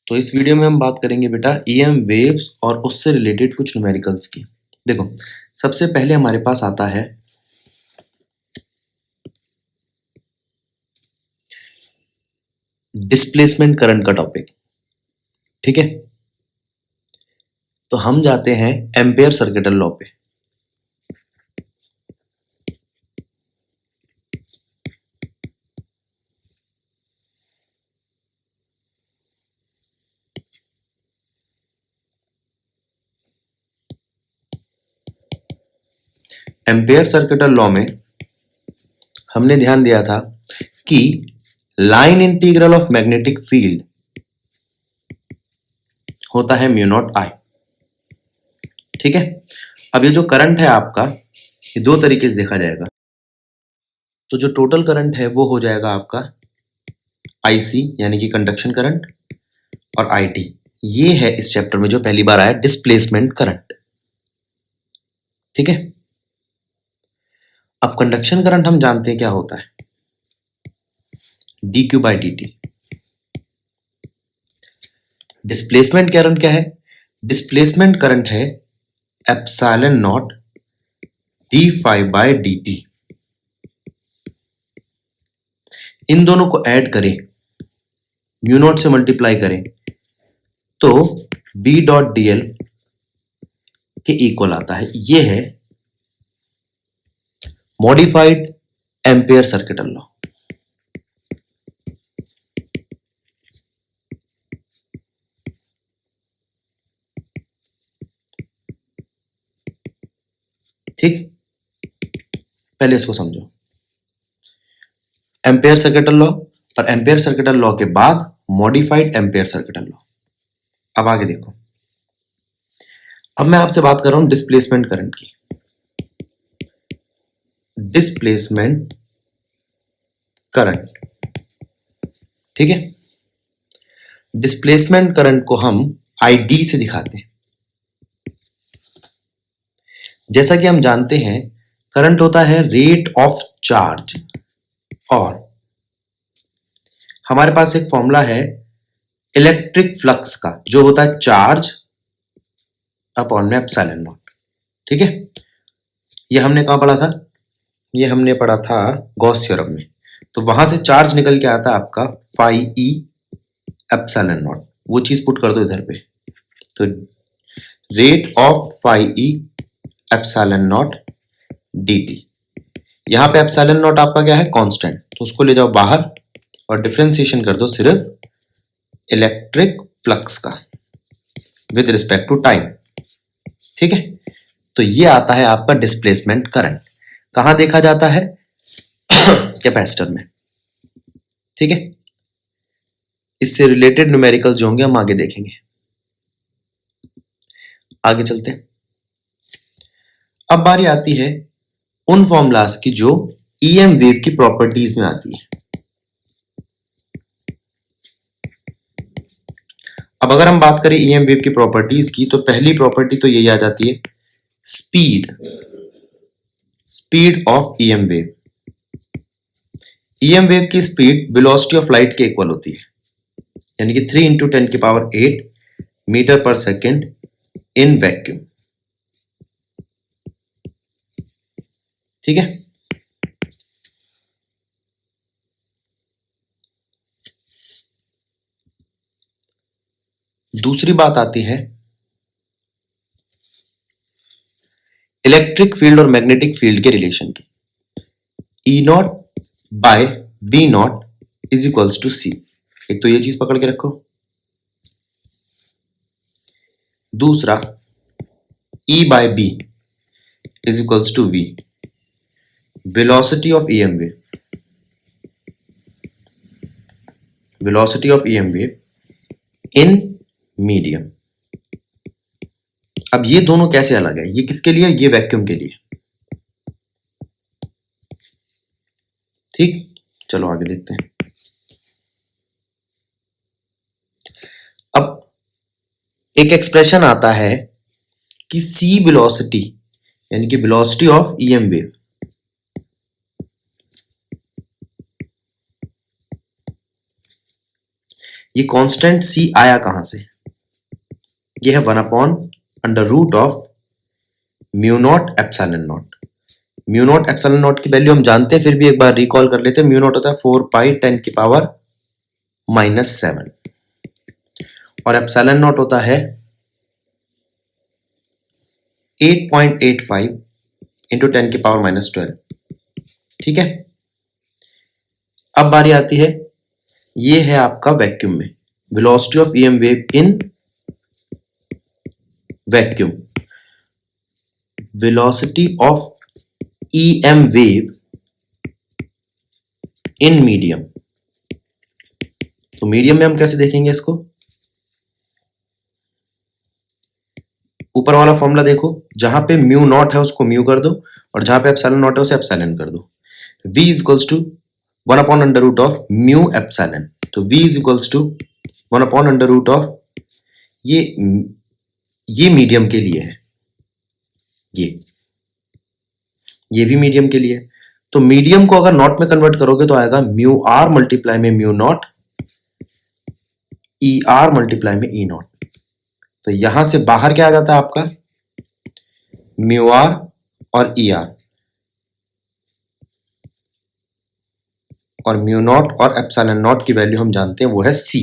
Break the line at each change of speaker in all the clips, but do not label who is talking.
तो इस वीडियो में हम बात करेंगे बेटा ईएम वेव्स और उससे रिलेटेड कुछ न्यूमेरिकल्स की। देखो, सबसे पहले हमारे पास आता है डिस्प्लेसमेंट करंट का टॉपिक। ठीक है, तो हम जाते हैं एम्पेयर सर्किटल लॉ पे। एम्पेयर सर्किटल लॉ में हमने ध्यान दिया था कि line integral of magnetic field होता है म्यू नॉट आई। ठीक है, अब ये जो करंट है आपका, ये दो तरीके से देखा जाएगा। तो जो टोटल करंट है वो हो जाएगा आपका आईसी यानी कि कंडक्शन करंट, और आईटी ये है इस चैप्टर में जो पहली बार आया डिस्प्लेसमेंट करंट। ठीक है, अब कंडक्शन करंट हम जानते हैं क्या होता है, dq by dt। Displacement current क्या है? डिस्प्लेसमेंट करंट है epsilon not D five by dt। इन दोनों को ऐड करें, म्यू नॉट से मल्टीप्लाई करें तो b डॉट dl के इक्वल आता है। ये है मॉडिफाइड एम्पेयर सर्किटल लॉ। ठीक, पहले इसको समझो, एम्पेयर सर्किटल लॉ और एम्पेयर सर्किटल लॉ के बाद मॉडिफाइड एम्पेयर सर्किटल लॉ। अब आगे देखो, अब मैं आपसे बात कर रहा हूं डिस्प्लेसमेंट करंट की। डिस्प्लेसमेंट करंट, ठीक है, डिस्प्लेसमेंट करंट को हम आईडी से दिखाते हैं। जैसा कि हम जानते हैं करंट होता है रेट ऑफ चार्ज, और हमारे पास एक फॉर्मूला है इलेक्ट्रिक फ्लक्स का जो होता है चार्ज अपॉन में एप्सिलॉन नॉट। ठीक है, ये हमने कहां पढ़ा था? ये हमने पढ़ा था गॉस थ्योरम में। तो वहां से चार्ज निकल के आता है आपका फाई ई एप्सिलॉन नॉट। वो चीज पुट कर दो इधर पे, तो rate of phi e epsilon naught dt। यहां पे एप्सिलॉन नॉट आपका क्या है? कांस्टेंट, तो उसको ले जाओ बाहर और डिफरेंशिएशन कर दो सिर्फ इलेक्ट्रिक फ्लक्स का विद रिस्पेक्ट टू टाइम। ठीक है, तो ये आता है आपका डिस्प्लेसमेंट करंट। कहां देखा जाता है? कैपेसिटर में। ठीक है, इससे रिलेटेड न्यूमेरिकल जो होंगे हम आगे देखेंगे। आगे चलते हैं। अब बारी आती है उन फॉर्मूलाज की जो ईएम वेव की प्रॉपर्टीज में आती है। अब अगर हम बात करें ईएम वेव की प्रॉपर्टीज की, तो पहली प्रॉपर्टी तो यही आ जाती है, speed, speed of EM wave. EM wave की स्पीड वेलोसिटी ऑफ लाइट के इक्वल होती है, यानी कि 3 इंटू 10 की power 8 metre per second in vacuum. ठीक है, दूसरी बात आती है इलेक्ट्रिक फील्ड और मैग्नेटिक फील्ड के रिलेशन की। E naught by B naught is equals to C. एक तो ये चीज पकड़ के रखो। दूसरा, E by B is equals to we, velocity of EM wave, velocity of EM wave in medium. अब ये दोनों कैसे अलग है? ये किसके लिए? ये वैक्यूम के लिए। ठीक, चलो आगे देखते हैं। अब एक एक्सप्रेशन आता है कि सी वेलोसिटी यानी कि वेलोसिटी ऑफ ईएम वेव ये कांस्टेंट c आया कहां से? ये है 1/√ऑफ mu naught epsilon naught. Mu naught epsilon naught की वैल्यू हम जानते हैं, फिर भी एक बार रिकॉल कर लेते हैं। म्यू नॉट होता है 4 पाई 10 की पावर -7 और एप्सिलॉन नॉट होता है 8.85 इंटू 10 की पावर -12। ठीक है, अब बारी आती है, ये है आपका वैक्यूम में velocity of EM wave in vacuum. Velocity of EM wave in medium. तो मीडियम में हम कैसे देखेंगे इसको? ऊपर वाला फॉर्मूला देखो, जहां पे म्यू नॉट है उसको म्यू कर दो और जहां पे एप्सिलॉन नॉट है उसे एप्सिलॉन कर दो। v इक्वल्स टू 1/√ऑफ म्यू एप्सिलॉन। तो v इक्वल्स टू 1/√ऑफ ये मीडियम के लिए है, ये भी मीडियम के लिए। तो मीडियम को अगर नॉट में कन्वर्ट करोगे तो आएगा म्यू आर मल्टीप्लाई में mu naught E R multiply में ई नॉट। तो यहां से बाहर क्या आ जाता है आपका? म्यू आर और ई आर, और म्यू नॉट और एप्सिलॉन नॉट की वैल्यू हम जानते हैं वो है c।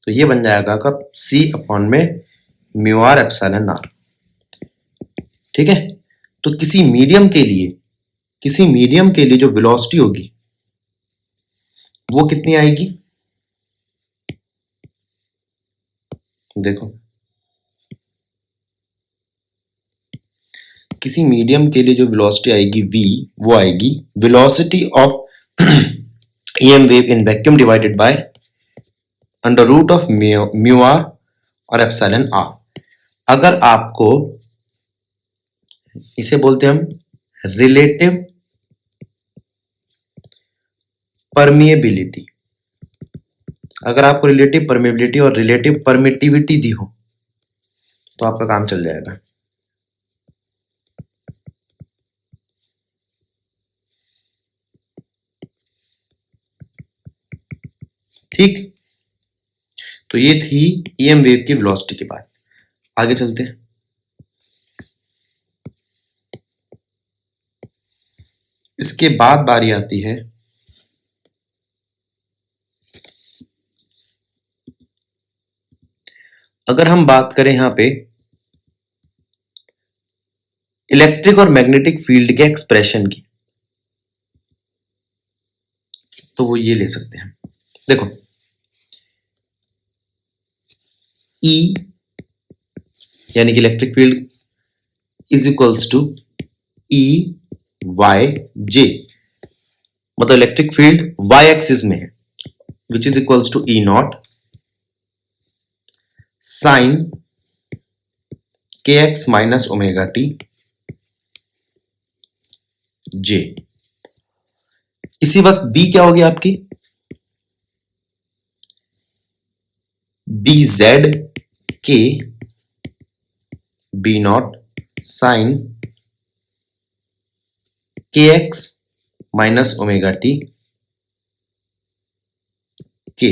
तो ये बन जाएगा कब? c अपॉन में म्यू आर एप्सिलॉन आर। ठीक है, तो किसी मीडियम के लिए जो वेलोसिटी होगी वो कितनी आएगी? देखो, किसी मीडियम के लिए जो वेलोसिटी आएगी v, वो आएगी velocity of EM wave in vacuum divided by √of mu r और एप्सिलॉन आर। अगर आपको, इसे बोलते हैं हम रिलेटिव परमिएबिलिटी, अगर आपको रिलेटिव परमिएबिलिटी और रिलेटिव परमिटिविटी दी हो तो आपका काम चल जाएगा। ठीक, तो ये थी ईएम वेव की वेलोसिटी की बात। आगे चलते हैं। इसके बाद बारी आती है अगर हम बात करें यहां पे इलेक्ट्रिक और मैग्नेटिक फील्ड के एक्सप्रेशन की, तो वो ये ले सकते हैं। देखो, E यानी कि electric field is equals to E Y J, मतलब इलेक्ट्रिक फील्ड y एक्सिस में है, which is equals to E naught sine kx minus omega T J. इसी वक्त B क्या होगी आपकी? B Z K B naught sine के x minus omega T K.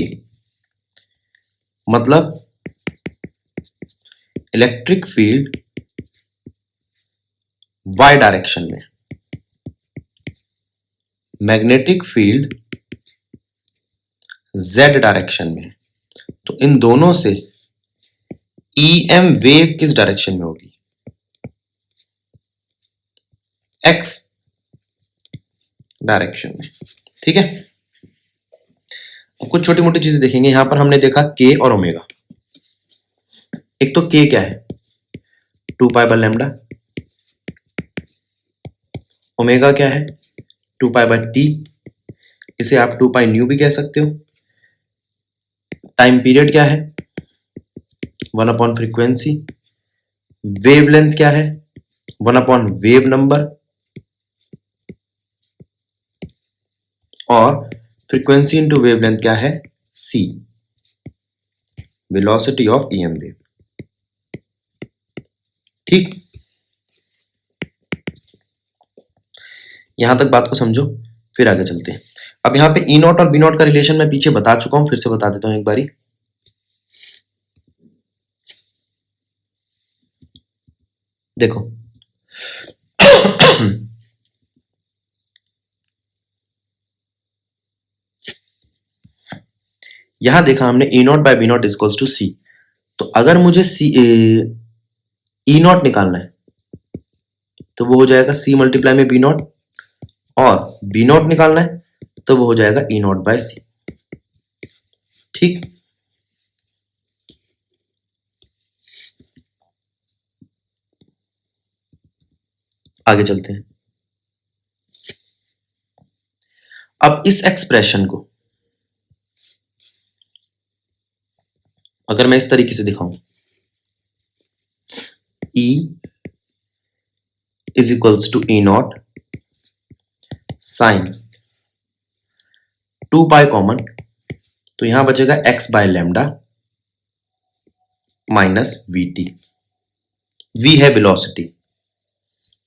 मतलब इलेक्ट्रिक फील्ड y डायरेक्शन में, मैग्नेटिक फील्ड z डायरेक्शन में, तो इन दोनों से ईएम वेव किस डायरेक्शन में होगी? x डायरेक्शन में। ठीक है, कुछ छोटी मोटी चीजें देखेंगे। यहां पर हमने देखा k और ओमेगा। एक तो k क्या है? 2 पाई बाय लैम्डा। ओमेगा क्या है? 2 पाई बाय टी। इसे आप 2 पाई न्यू भी कह सकते हो। टाइम पीरियड क्या है? 1 फ्रीक्वेंसी। वेवलेंथ क्या है? 1 वेव नंबर। और फ्रीक्वेंसी इंटू वेवलेंथ क्या है? c, velocity of EM wave. ठीक, यहां तक बात को समझो, फिर आगे चलते हैं। अब यहां पे ई नॉट और बी नॉट का रिलेशन मैं पीछे बता चुका हूं, फिर से बता देता हूं एक बारी। देखो यहां देखा हमने E naught by B naught equals to C. तो अगर मुझे सी ई नॉट निकालना है तो वो हो जाएगा सी मल्टीप्लाई में बी नॉट, और बी नॉट निकालना है तो वो हो जाएगा ई नॉट बाय सी। ठीक, आगे चलते हैं। अब इस एक्सप्रेशन को अगर मैं इस तरीके से दिखाऊं, E is equals to e naught sine 2 pi common, तो यहां बचेगा x by lambda minus v t. v है वेलोसिटी,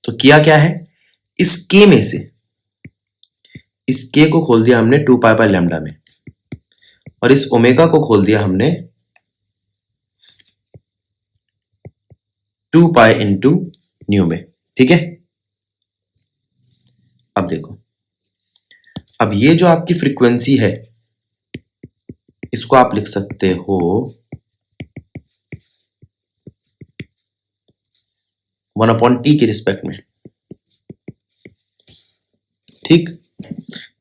तो किया क्या है, इस k में से इस k को खोल दिया हमने 2 पाई बाय लैम्डा में, और इस ओमेगा को खोल दिया हमने 2 पाई इंटू न्यू में। ठीक है, अब देखो, अब ये जो आपकी फ्रीक्वेंसी है इसको आप लिख सकते हो 1/t के रिस्पेक्ट में। ठीक,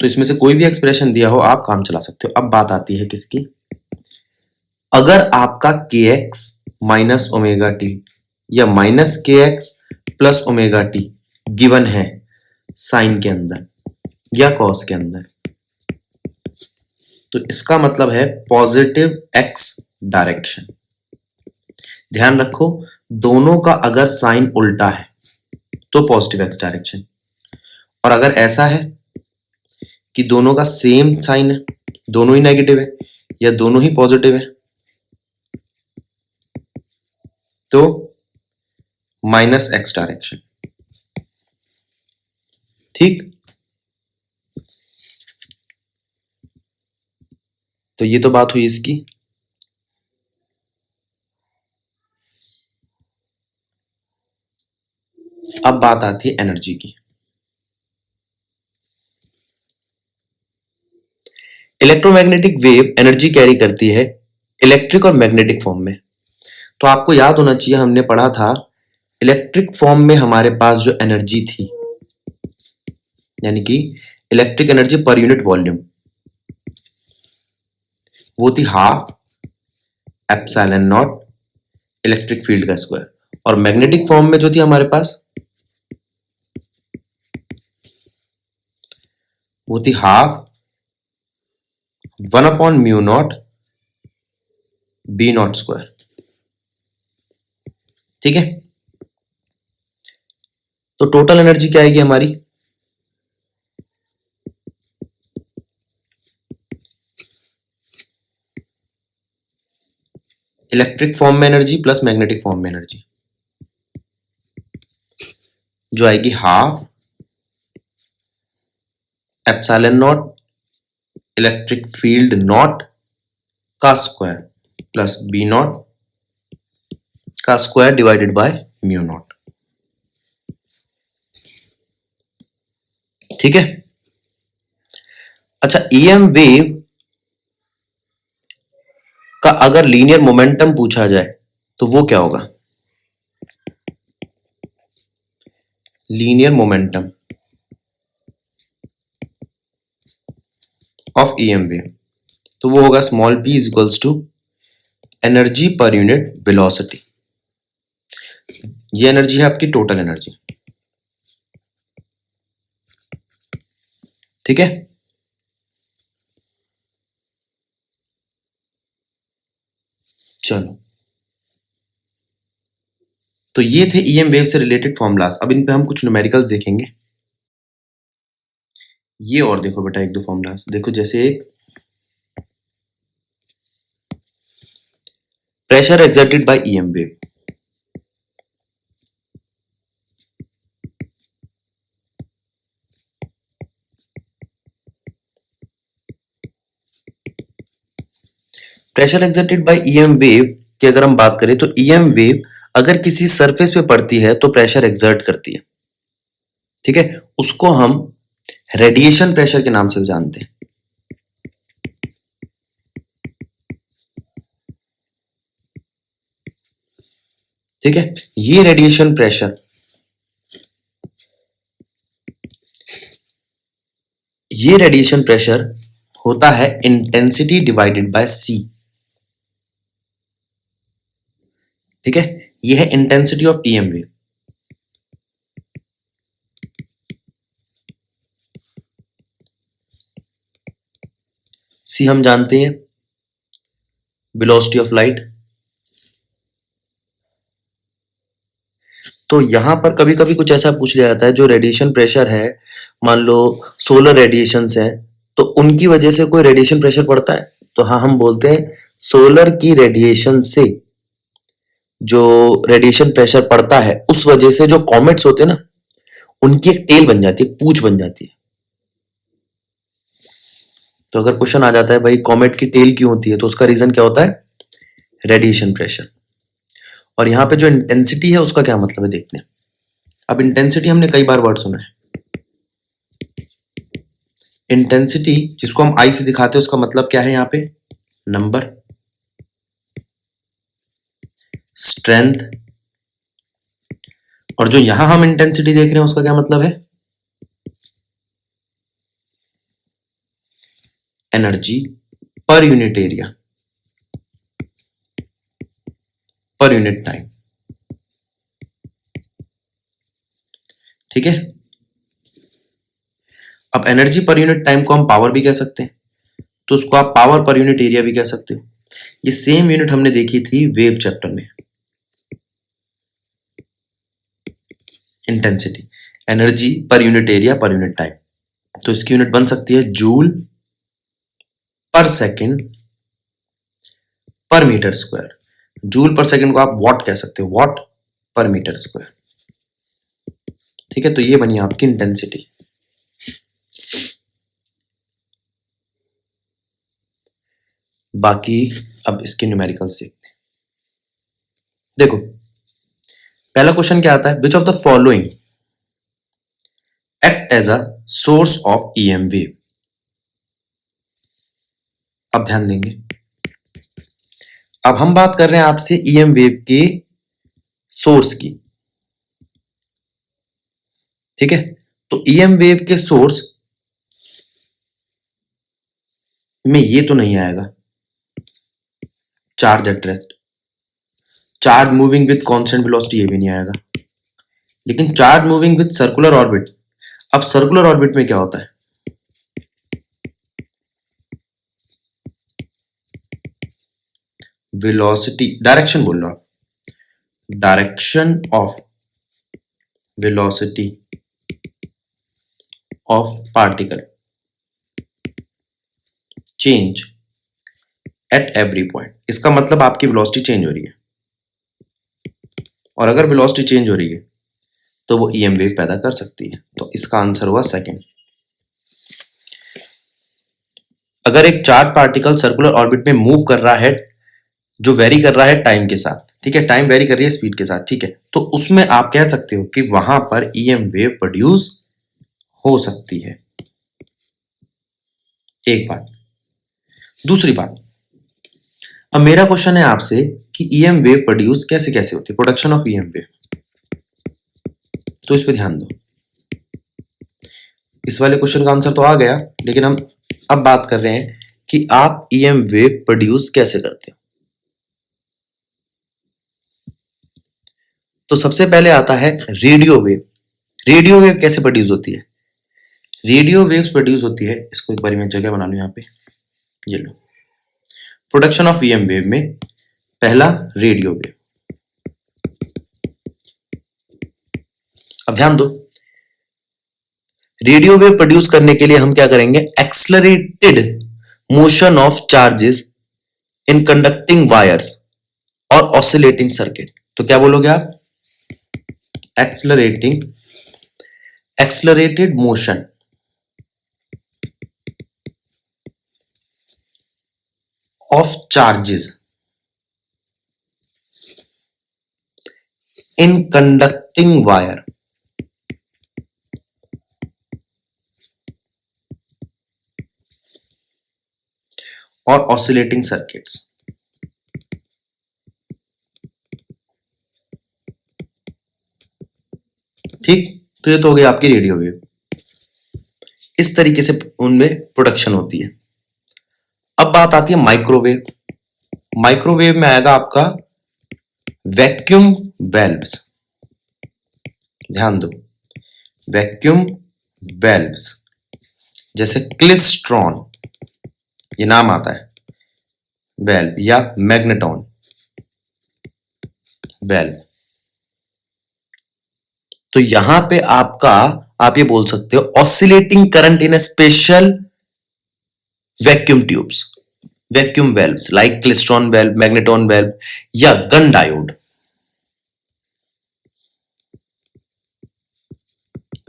तो इसमें से कोई भी एक्सप्रेशन दिया हो आप काम चला सकते हो। अब बात आती है किसकी, अगर आपका kx माइनस ओमेगा टी या minus kx plus omega T given है साइन के अंदर या कॉस के अंदर, तो इसका मतलब है पॉजिटिव x डायरेक्शन। ध्यान रखो, दोनों का अगर साइन उल्टा है तो पॉजिटिव x डायरेक्शन, और अगर ऐसा है कि दोनों का सेम साइन है, दोनों ही नेगेटिव है या दोनों ही पॉजिटिव है, तो माइनस x डायरेक्शन। ठीक, तो ये तो बात हुई इसकी। अब बात आती है एनर्जी की। इलेक्ट्रोमैग्नेटिक वेव एनर्जी कैरी करती है इलेक्ट्रिक और मैग्नेटिक फॉर्म में। तो आपको याद होना चाहिए, हमने पढ़ा था इलेक्ट्रिक फॉर्म में हमारे पास जो एनर्जी थी, यानी कि electric energy per unit volume, वो थी half epsilon not electric field का स्क्वायर, और मैग्नेटिक फॉर्म में जो थी हमारे पास वो थी हाफ 1/म्यू नॉट बी नॉट स्क्वायर। ठीक है, तो टोटल एनर्जी क्या आएगी हमारी, इलेक्ट्रिक फॉर्म में एनर्जी प्लस मैग्नेटिक फॉर्म में एनर्जी, जो आएगी half epsilon not electric field not का स्क्वायर प्लस बी नॉट का square divided by mu not. ठीक है, अच्छा, ईएम वेव का अगर लीनियर मोमेंटम पूछा जाए तो वो क्या होगा, linear momentum of EM wave, तो वो होगा small p is equals to energy per unit velocity. ये एनर्जी है आपकी टोटल एनर्जी। ठीक है, चलो, तो ये थे ईएम वेव से रिलेटेड फॉर्मूलाज। अब इन पे हम कुछ न्यूमेरिकल्स देखेंगे। ये और देखो बेटा, एक दो फॉर्मूलाज देखो, जैसे एक pressure exerted by EM wave, pressure exerted by EM wave की अगर हम बात करें तो ईएम वेव अगर किसी सरफेस पे पड़ती है तो प्रेशर एक्सर्ट करती है, ठीक है, उसको हम रेडिएशन प्रेशर के नाम से भी जानते हैं। ठीक है, ये रेडिएशन प्रेशर, ये रेडिएशन प्रेशर होता है इंटेंसिटी डिवाइडेड बाय सी। ठीक है, ये है इंटेंसिटी ऑफ ईएम वेव। सी हम जानते हैं वेलोसिटी ऑफ लाइट। तो यहां पर कभी कभी कुछ ऐसा पूछ लिया जाता है, जो रेडिएशन प्रेशर है, मान लो सोलर रेडिएशंस है, तो उनकी वजह से कोई रेडिएशन प्रेशर पड़ता है? तो हाँ, हम बोलते हैं सोलर की रेडिएशन से जो रेडिएशन प्रेशर पड़ता है, उस वजह से जो कॉमेट्स होते हैं ना, उनकी एक टेल बन जाती है, पूंछ बन जाती है। तो अगर क्वेश्चन आ जाता है भाई कॉमेट की टेल क्यों होती है, तो उसका रीजन क्या होता है? Radiation pressure. और यहां पे जो इंटेंसिटी है उसका क्या मतलब है देखते हैं। अब इंटेंसिटी हमने कई बार वर्ड सुना है। इंटेंसिटी जिसको हम आई से दिखाते हैं, उसका मतलब क्या है यहाँ पे? Number, strength. और जो यहां हम इंटेंसिटी देख रहे हैं उसका क्या मतलब है? Energy per unit area, per unit time. ठीक है, अब एनर्जी पर यूनिट टाइम को हम पावर भी कह सकते हैं, तो उसको आप पावर पर यूनिट एरिया भी कह सकते हो। ये सेम यूनिट हमने देखी थी वेव चैप्टर में, intensity, energy per unit area per unit time. तो इसकी यूनिट बन सकती है joule per second per metre square. Joule per second को आप वॉट कह सकते हो, वॉट पर मीटर स्क्वायर। ठीक है, तो ये बनी आपकी इंटेंसिटी। बाकी अब इसके न्यूमेरिकल्स देखते हैं। देखो, पहला क्वेश्चन क्या आता है? Which of the following act as a source of EM wave. अब ध्यान देंगे, अब हम बात कर रहे हैं आपसे ईएम वेव के सोर्स की। ठीक है, तो ईएम वेव के सोर्स में ये तो नहीं आएगा charge at rest, charge moving with constant velocity, ये भी नहीं आएगा। लेकिन charge moving with circular orbit, अब सर्कुलर ऑर्बिट में क्या होता है? वेलोसिटी, डायरेक्शन बोल लो आप, direction of velocity of particle change at every point. इसका मतलब आपकी वेलोसिटी चेंज हो रही है, और अगर वेलोसिटी चेंज हो रही है तो वो ईएम वेव पैदा कर सकती है। तो इसका आंसर हुआ सेकंड। अगर एक चार्ज पार्टिकल सर्कुलर ऑर्बिट में मूव कर रहा है, जो वेरी कर रहा है टाइम के साथ, ठीक है, टाइम वेरी कर रही है स्पीड के साथ, ठीक है, तो उसमें आप कह सकते हो कि वहां पर ईएम वेव प्रोड्यूस हो सकती है। एक बात। दूसरी बात, अब मेरा क्वेश्चन है आपसे कि ईएम वेव प्रोड्यूस कैसे कैसे होती है, प्रोडक्शन ऑफ ईएम वेव। तो इस पे ध्यान दो, इस वाले क्वेश्चन का आंसर तो आ गया, लेकिन हम अब बात कर रहे हैं कि आप ईएम वेव प्रोड्यूस कैसे करते हो। तो सबसे पहले आता है रेडियो वेव। रेडियो वेव कैसे प्रोड्यूस होती है? रेडियो वेव्स प्रोड्यूस होती है, इसको एक बार मैं जगह बना लूं यहाँ पे, ये लो। प्रोडक्शन ऑफ ईएम वेव में पहला रेडियो वेव। अब ध्यान दो, रेडियो वेव प्रोड्यूस करने के लिए हम क्या करेंगे? Accelerated motion of charges in conducting wires और ऑसिलेटिंग सर्किट। तो क्या बोलोगे आप? Accelerating, accelerated motion of charges in conducting wire और ऑसिलेटिंग सर्किट्स। ठीक, तो ये तो हो गई आपकी रेडियो वेव। इस तरीके से उनमें प्रोडक्शन होती है। अब बात आती है माइक्रोवेव। माइक्रोवेव में आएगा आपका वैक्यूम वेल्व्स। ध्यान दो, वैक्यूम वेल्व्स, जैसे क्लिस्ट्रॉन, ये नाम आता है वेल्व, या मैग्नेटॉन वेल्व। तो यहां पे आपका, आप ये बोल सकते हो oscillating current in A special vacuum tubes, vacuum valves like klystron valve, magneton valve या गन डायोड।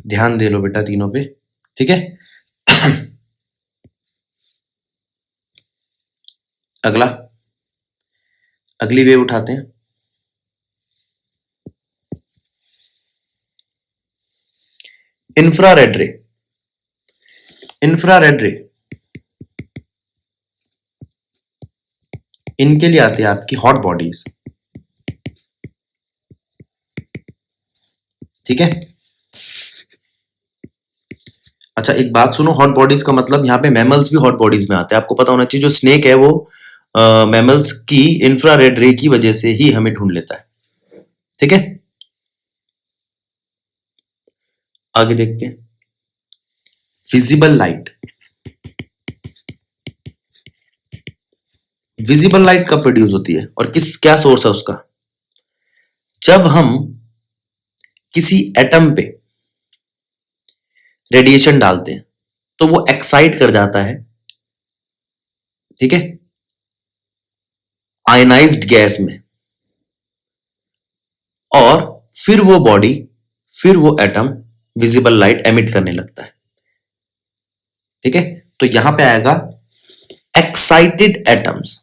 ध्यान दे लो बेटा तीनों पे, ठीक है। अगला, अगली वेव उठाते हैं। इंफ्रारेड रे। इंफ्रारेड रे, इनके लिए आती है आपकी हॉट बॉडीज, ठीक है। अच्छा एक बात सुनो, हॉट बॉडीज का मतलब यहाँ पे मैमल्स भी हॉट बॉडीज में आते हैं। आपको पता होना चाहिए, जो स्नेक है वो मैमल्स की इंफ्रारेड रे की वजह से ही हमें ढूंढ लेता है, ठीक है। आगे देखते हैं, विजिबल लाइट। विजिबल लाइट कब प्रोड्यूस होती है और क्या सोर्स है उसका? जब हम किसी एटम पे रेडिएशन डालते हैं तो वो एक्साइट कर जाता है, ठीक है, आयनाइज्ड गैस में, और फिर वो बॉडी, फिर वो एटम विजिबल लाइट एमिट करने लगता है, ठीक है। तो यहां पे आएगा एक्साइटेड एटम्स,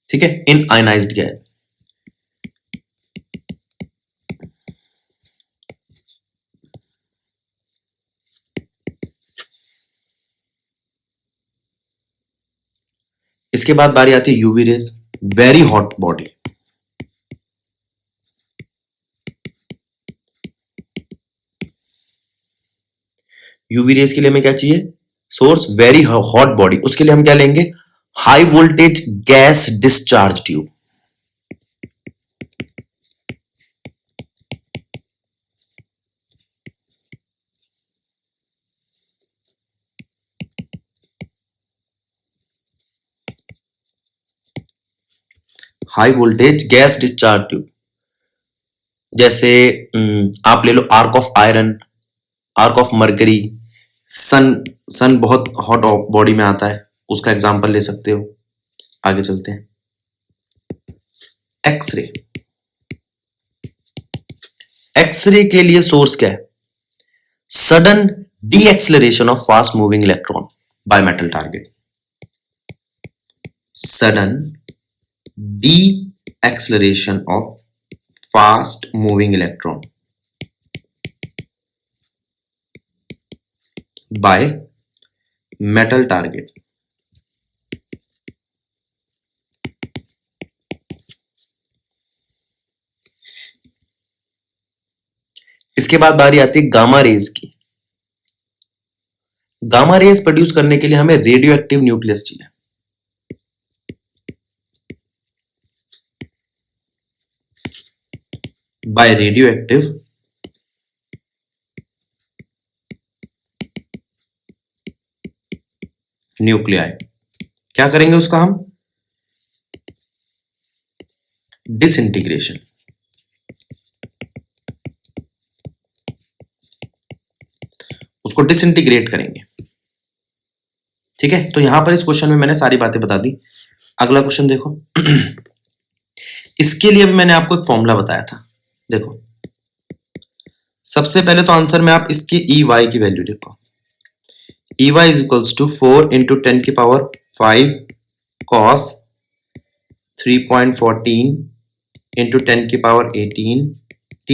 ठीक है, इन आयनाइज्ड गैस। इसके बाद बारी आती है UV rays, very hot body. UV rays के लिए हमें क्या चाहिए? Source, very hot body. उसके लिए हम क्या लेंगे? High voltage gas discharge tube. High voltage gas discharge tube, जैसे आप ले लो arc of iron, arc of mercury, sun बहुत हॉट बॉडी में आता है, उसका एग्जांपल ले सकते हो। आगे चलते हैं, एक्सरे। एक्सरे के लिए सोर्स क्या है? Sudden deceleration of fast moving electron by metal target. Sudden deceleration of fast moving electron by metal target. इसके बाद बारी आती है गामा रेज की। गामा रेज प्रोड्यूस करने के लिए हमें रेडियो एक्टिव न्यूक्लियस चाहिए। By radioactive nuclei. क्या करेंगे उसका हम? डिसइंटीग्रेशन। उसको डिसइंटीग्रेट करेंगे, ठीक है। तो यहां पर इस क्वेश्चन में मैंने सारी बातें बता दी। अगला क्वेश्चन देखो। इसके लिए भी मैंने आपको एक फॉर्मूला बताया था, देखो। सबसे पहले तो आंसर में आप इसकी ई वाई की वैल्यू लिखो। E y is equals to 4 into 10 की पावर 5 cos 3.14 इंटू 10 की पावर 18 t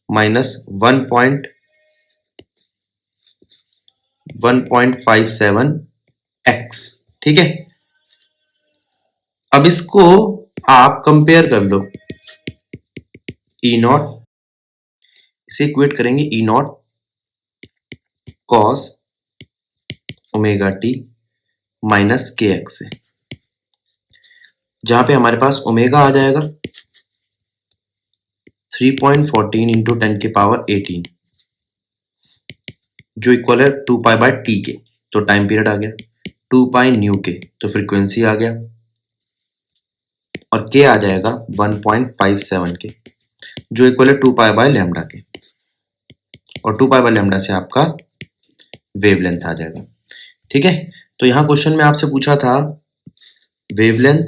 माइनस 1.57 x। ठीक है, अब इसको आप कंपेयर कर लो, ई नॉट, इसे इक्वेट करेंगे E not cos omega T minus k x से, जहां पे हमारे पास ओमेगा आ जाएगा 3.14 इंटू 10 की पावर 18 जो इक्वल है 2 पाई बाय टी के, तो टाइम पीरियड आ गया, 2 पाई न्यू के तो फ्रीक्वेंसी आ गया, और के आ जाएगा 1.57 के जो इक्वल है 2 पाई बाय लैम्डा के, और 2 पाई बाय लैम्डा से आपका वेवलेंथ आ जाएगा। ठीक है, तो यहां क्वेश्चन में आपसे पूछा था वेवलेंथ,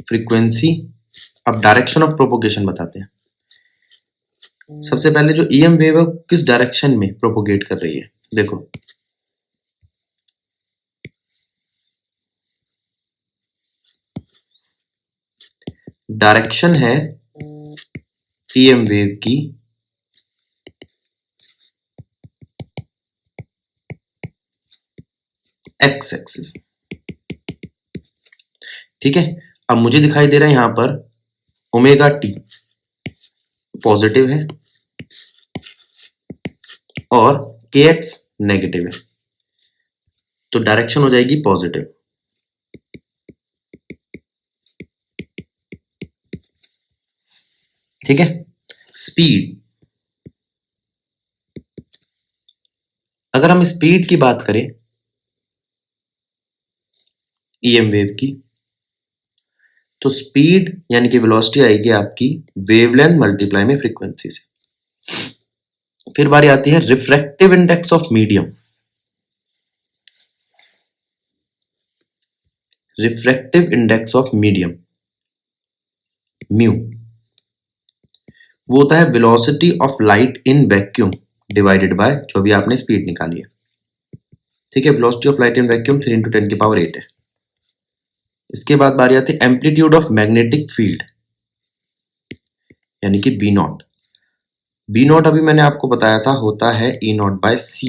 फ्रीक्वेंसी, अब डायरेक्शन ऑफ प्रोपोगेशन बताते हैं। सबसे पहले जो ईएम वेव है किस डायरेक्शन में प्रोपोगेट कर रही है, देखो डायरेक्शन है ईएम वेव की एक्स एक्सिस। ठीक है, अब मुझे दिखाई दे रहा है यहां पर ओमेगा टी पॉजिटिव है और के एक्स नेगेटिव है, तो डायरेक्शन हो जाएगी पॉजिटिव। ठीक है, स्पीड, अगर हम स्पीड की बात करें ईएम वेव की, तो स्पीड यानी कि वेलोसिटी आएगी आपकी वेवलेंथ मल्टीप्लाई में फ्रीक्वेंसी से। फिर बारी आती है refractive index of medium. Refractive index of medium mu, वो होता है velocity of light in vacuum divided bye जो भी आपने स्पीड निकाली है। ठीक है, velocity of light in vacuum 3 into 10 की पावर 8 है। इसके बाद बारी आती है एम्पलीट्यूड ऑफ मैग्नेटिक फील्ड यानी कि बी नॉट। बी नॉट अभी मैंने आपको बताया था होता है ई नॉट बाय सी।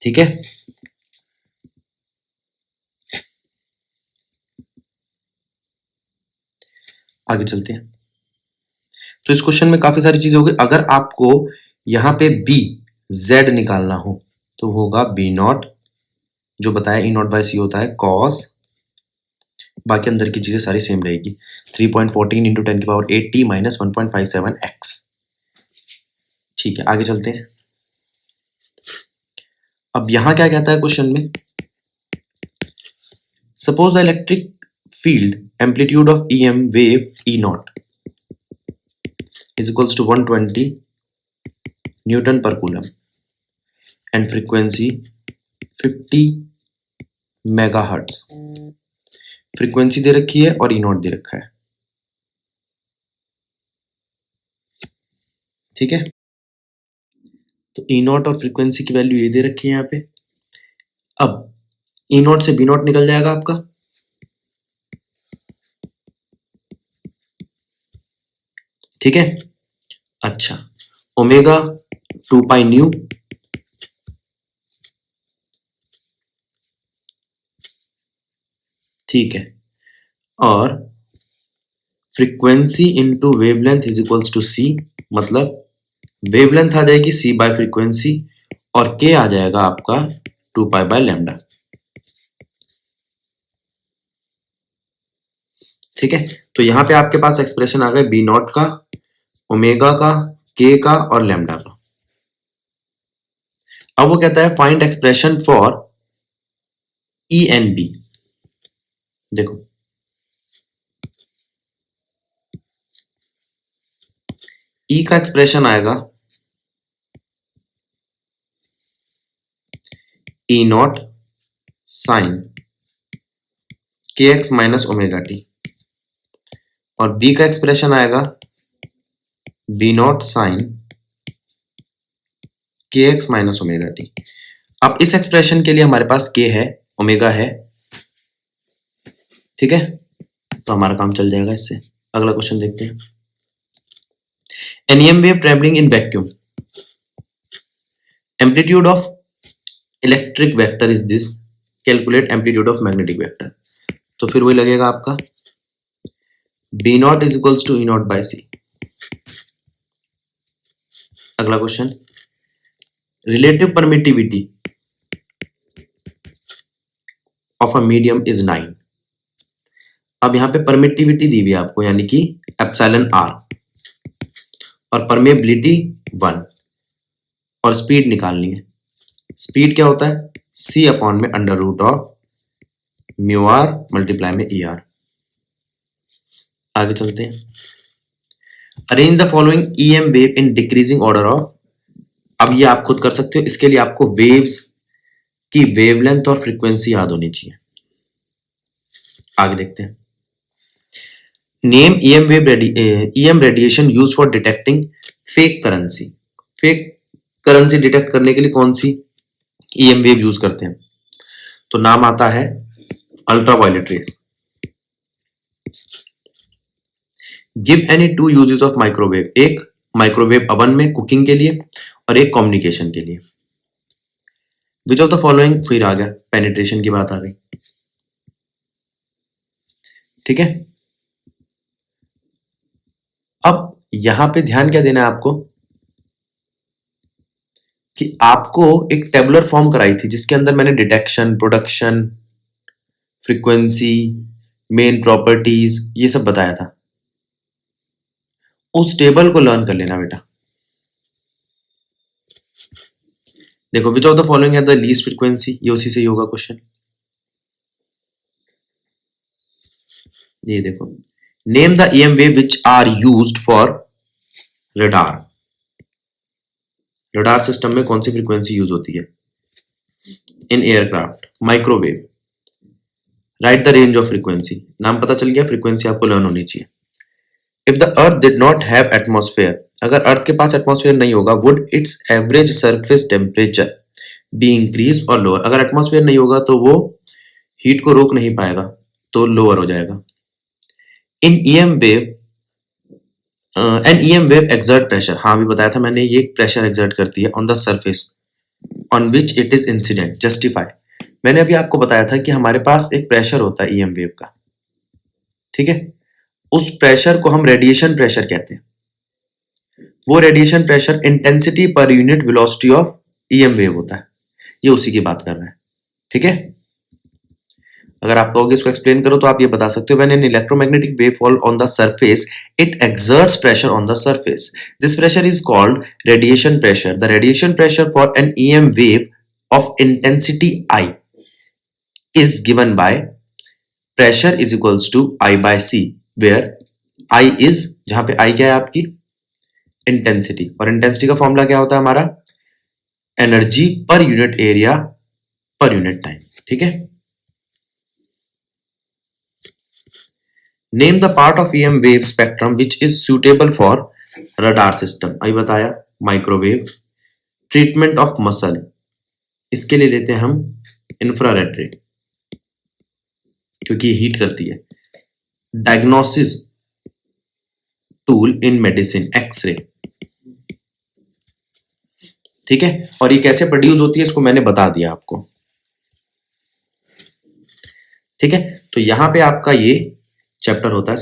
ठीक है, आगे चलते हैं। तो इस क्वेश्चन में काफी सारी चीजें होगी, अगर आपको यहां पे बी जेड निकालना हो तो होगा बी नॉट, जो बताया ई नॉट बाय सी होता है कॉस, बाकी अंदर की चीजें सारी सेम रहेगी, 3.14 इंटू 10 की पावर 8 टी माइनस 1.57 एक्स। ठीक है, आगे चलते हैं। अब यहां क्या कहता है क्वेश्चन में, suppose the electric field amplitude of EM wave E naught is equals to 120 Newton per Coulomb and frequency 50 megahertz। Frequency दे रखी है और E naught दे रखा है। ठीक है, तो E naught और फ्रीक्वेंसी की वैल्यू ये दे रखी है यहाँ पे। अब E naught से B naught निकल जाएगा आपका, ठीक है। अच्छा, ओमेगा 2 पाई न्यू, ठीक है, और frequency into wavelength is equals to C, मतलब वेवलेंथ आ जाएगी सी बाय फ्रीक्वेंसी और के आ जाएगा आपका 2 पाई बाय लैम्डा। ठीक है, तो यहां पे आपके पास एक्सप्रेशन आ गए बी नॉट का, ओमेगा का, के का और लैम्डा का। अब वो कहता है find expression for E and B. देखो ई का एक्सप्रेशन आएगा ई नॉट साइन के एक्स माइनस ओमेगा टी, और बी का एक्सप्रेशन आएगा बी नॉट साइन के एक्स माइनस ओमेगा टी। अब इस एक्सप्रेशन के लिए हमारे पास k है, ओमेगा है, ठीक है, तो हमारा काम चल जाएगा इससे। अगला क्वेश्चन देखते हैं। An EM wave traveling in vacuum, amplitude of electric vector is this, calculate amplitude of magnetic vector। तो फिर वही लगेगा आपका B naught is equals to E naught by C। अगला question, relative permittivity of a medium is 9। अब यहां पे permittivity दी हुई है आपको, यानी कि एप्सिलॉन r, और परमेबिलिटी 1, और स्पीड निकालनी है। स्पीड क्या होता है, c अपॉन में under root of mu r multiply में ई आर। आगे चलते हैं। Arrange the following EM wave in decreasing order of. अब ये आप खुद कर सकते हो, इसके लिए आपको वेव्स की वेवलेंथ और फ्रीक्वेंसी याद होनी चाहिए। आगे देखते हैं। Name EM radiation use for detecting fake currency. Fake currency detect करने के लिए कौन सी EM वेव यूज करते हैं, तो नाम आता है ultraviolet rays. Give any 2 uses of microwave. एक माइक्रोवेव ओवन में कुकिंग के लिए और एक कम्युनिकेशन के लिए। विच ऑफ द फॉलोइंग, फिर आ गया पेनिट्रेशन की बात आ गई, ठीक है। अब यहां पे ध्यान क्या देना है आपको, कि आपको एक टेबुलर फॉर्म कराई थी जिसके अंदर मैंने detection, production, frequency, main properties, ये सब बताया था। उस टेबल को लर्न कर लेना बेटा। देखो, विच ऑफ द फॉलोइंग है द लीस्ट फ्रीक्वेंसी, ये उसी से ही होगा क्वेश्चन। ये देखो, name the EM wave which are used for radar. Radar system में कौन सी फ्रीक्वेंसी यूज होती है, in aircraft, microwave. Right the range of frequency, नाम पता चल गया, फ्रीक्वेंसी आपको लर्न होनी चाहिए। If the earth did not have atmosphere, अगर अर्थ के पास एटमॉस्फेयर नहीं होगा, would it's average surface temperature be increase और लोअर। अगर एटमॉस्फेयर नहीं होगा तो वो हीट को रोक नहीं पाएगा, तो लोअर हो जाएगा। In EM wave, an EM wave exert pressure, हाँ अभी बताया था मैंने, ये प्रेशर एक्सर्ट करती है on the surface on which it is incident. Justify, मैंने अभी आपको बताया था कि हमारे पास एक प्रेशर होता है EM वेव का, ठीक है। उस प्रेशर को हम रेडिएशन प्रेशर कहते हैं। वो रेडिएशन प्रेशर इंटेंसिटी पर unit velocity of EM wave होता है। ये उसी की बात कर रहे हैं, ठीक है। अगर आप कहोगे इसको एक्सप्लेन करो तो आप ये बता सकते हो, when an electromagnetic wave fall on the surface it exerts pressure on the surface, this pressure is called radiation pressure. The radiation pressure for an EM wave of intensity I is given by pressure is equals to I by C, where I is, जहां पे I क्या है आपकी intensity, और intensity का formula क्या होता है हमारा, energy per unit area per unit time, ठीक है। Name the part of EM wave spectrum which is suitable for radar system. अभी बताया, माइक्रोवेव। ट्रीटमेंट ऑफ मसल, इसके लिए लेते हैं हम इंफ्रारेड रे, क्योंकि ये हीट करती है। Diagnosis tool in medicine, X-ray, ठीक है। और ये कैसे प्रोड्यूस होती है इसको मैंने बता दिया आपको, ठीक है। तो यहां पे आपका ये चैप्टर होता है।